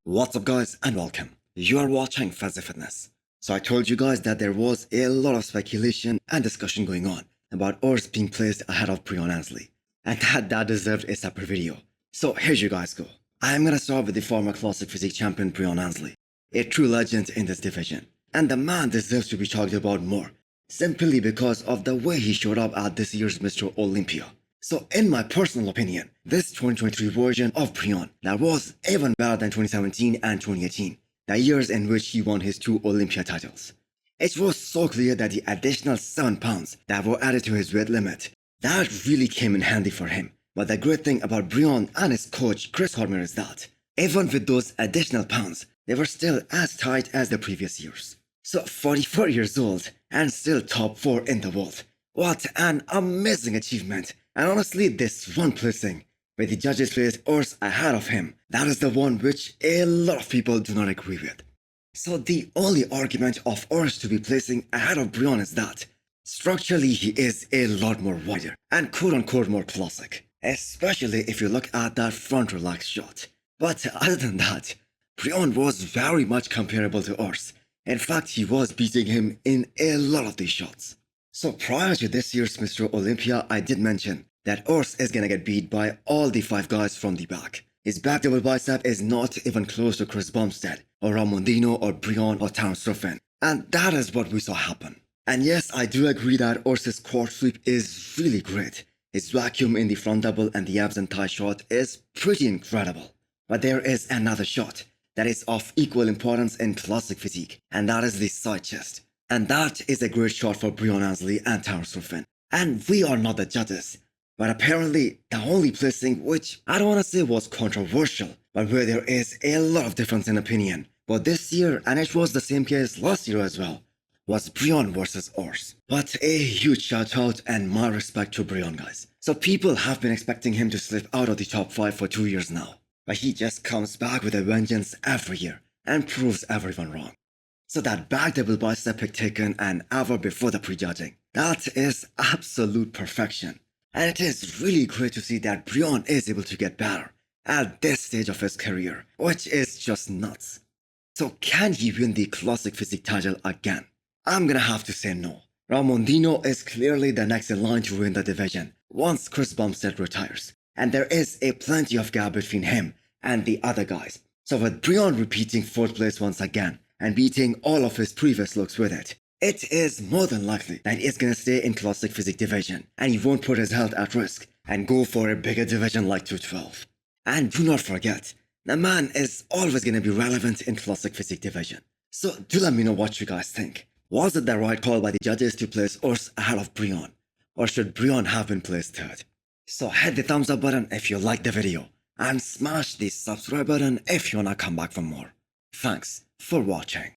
What's up guys and welcome. You are watching Fazi Fitness. So I told you guys that there was a lot of speculation and discussion going on about Urs being placed ahead of Breon Ansley, and that deserved a separate video. So here you guys go. I'm gonna start with the former classic physique champion Breon Ansley, a true legend in this division, and the man deserves to be talked about more, simply because of the way he showed up at this year's Mr. Olympia. So in my personal opinion, this 2023 version of Breon that was even better than 2017 and 2018, the years in which he won his 2 Olympia titles. It was so clear that the additional 7 pounds that were added to his weight limit, that really came in handy for him. But the great thing about Breon and his coach Chris Hormer is that, even with those additional pounds, they were still as tight as the previous years. So 44 years old and still top 4 in the world. What an amazing achievement. And honestly, this one placing, where the judges placed Urs ahead of him, that is the one which a lot of people do not agree with. So the only argument of Urs to be placing ahead of Breon is that, structurally he is a lot more wider and quote-unquote more classic, especially if you look at that front relaxed shot. But other than that, Breon was very much comparable to Urs. In fact, he was beating him in a lot of these shots. So prior to this year's Mr. Olympia, I did mention that Urs is gonna get beat by all the 5 guys from the back. His back double bicep is not even close to Chris Bumstead, or Ramondino, or Breon, or Terence Ruffin. And that is what we saw happen. And yes, I do agree that Urs's quad sweep is really great. His vacuum in the front double and the abs and thigh shot is pretty incredible. But there is another shot that is of equal importance in classic physique, and that is the side chest. And that is a great shot for Breon Ansley and Terence Ruffin. And we are not the judges. But apparently, the only placing which I don't want to say was controversial, but where there is a lot of difference in opinion, but this year, and it was the same case last year as well, was Breon versus Urs. But a huge shout out and my respect to Breon, guys. So people have been expecting him to slip out of the top 5 for 2 years now. But he just comes back with a vengeance every year and proves everyone wrong. So that back double bicep pick taken an hour before the prejudging, that is absolute perfection. And it is really great to see that Breon is able to get better at this stage of his career, which is just nuts. So can he win the classic physique title again? I'm gonna have to say no. Ramondino is clearly the next in line to win the division once Chris Bumstead retires, and there is a plenty of gap between him and the other guys. So with Breon repeating 4th place once again, and beating all of his previous looks with it, it is more than likely that he's gonna stay in classic physique division and he won't put his health at risk and go for a bigger division like 212. And do not forget, the man is always gonna be relevant in classic physique division. So do let me know what you guys think. Was it the right call by the judges to place Urs ahead of Breon? Or should Breon have been placed 3rd? So hit the thumbs up button if you liked the video and smash the subscribe button if you wanna come back for more. Thanks for watching.